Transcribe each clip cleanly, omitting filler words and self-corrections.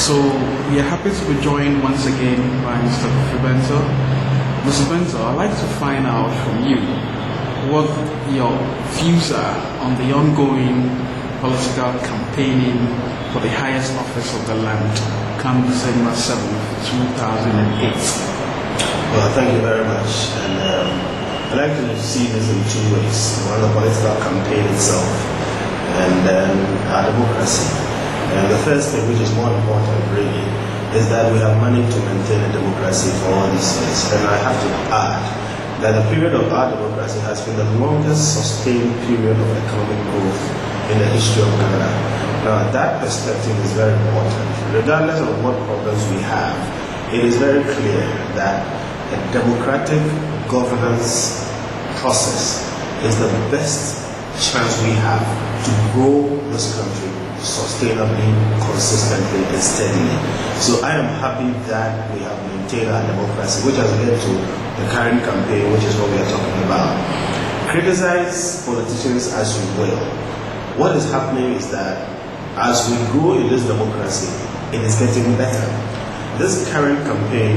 So we are happy to be joined once again by Mr. Kofi Bentil. Mr. Bentil, I'd like to find out from you what your views are on the ongoing political campaigning for the highest office of the land come December 7th, 2008. Well, thank you very much. And I'd like to see this in two ways. One, the political campaign itself, and then our democracy. And the first thing, which is more important really, is that we have managed to maintain a democracy for all these years. And I have to add that the period of our democracy has been the longest sustained period of economic growth in the history of Ghana. Now, that perspective is very important. Regardless of what problems we have, it is very clear that a democratic governance process is the best chance we have to grow this country sustainably, consistently, and steadily. So I am happy that we have maintained our democracy, which has led to the current campaign, which is what we are talking about. Criticize politicians as you will. What is happening is that as we grow in this democracy, it is getting better. This current campaign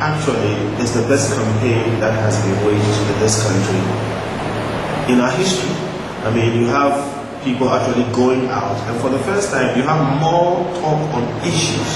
actually is the best campaign that has been waged in this country in our history. I mean, you have people actually going out, and for the first time you have more talk on issues,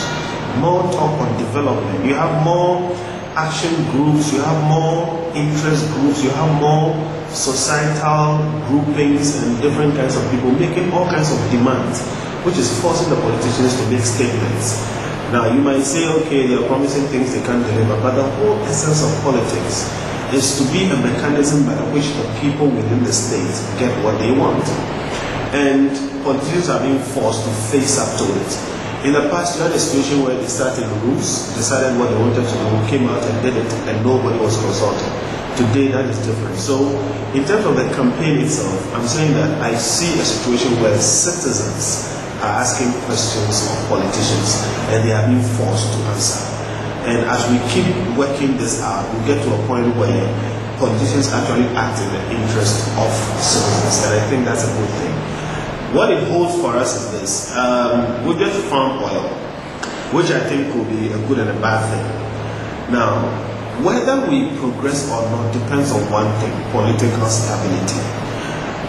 more talk on development, you have more action groups, you have more interest groups, you have more societal groupings and different kinds of people making all kinds of demands, which is forcing the politicians to make statements. Now you might say, okay, they are promising things they can't deliver, but the whole essence of politics is to be a mechanism by which the people within the state get what they want. And politicians are being forced to face up to it. In the past, you had a situation where they started rules, decided what they wanted to do, came out and did it, and nobody was consulted. Today, that is different. So, in terms of the campaign itself, I'm saying that I see a situation where citizens are asking questions of politicians, and they are being forced to answer. And as we keep working this out, we get to a point where politicians actually act in the interest of citizens, and I think that's a good thing. What it holds for us is this. We get farm oil, which I think will be a good and a bad thing. Now, whether we progress or not depends on one thing: political stability.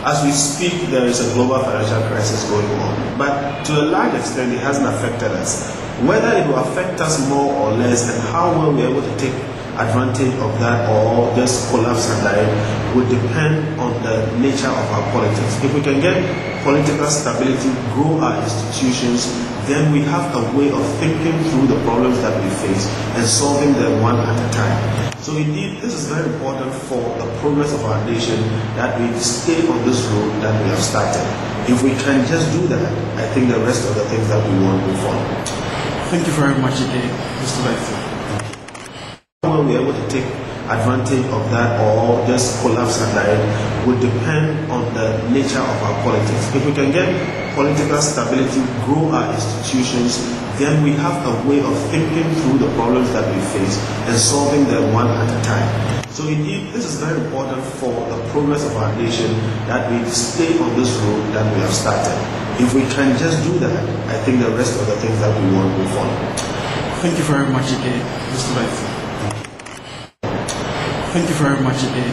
As we speak, there is a global financial crisis going on, but to a large extent it hasn't affected us. Whether it will affect us more or less, and how well we're able to take advantage of that or just collapse and die would depend on the nature of our politics. If we can get political stability, grow our institutions, then we have a way of thinking through the problems that we face and solving them one at a time. So indeed, this is very important for the progress of our nation, that we stay on this road that we have started. If we can just do that, I think the rest of the things that we want will follow. Thank you very much again, Mr. Bentil. How we are able to take advantage of that or just collapse and die would depend on the nature of our politics. If we can get political stability, grow our institutions, then we have a way of thinking through the problems that we face and solving them one at a time. So indeed, this is very important for the progress of our nation, that we stay on this road that we have started. If we can just do that, I think the rest of the things that we want will follow. Thank you very much again, Mr. Bentil. Thank you very much again.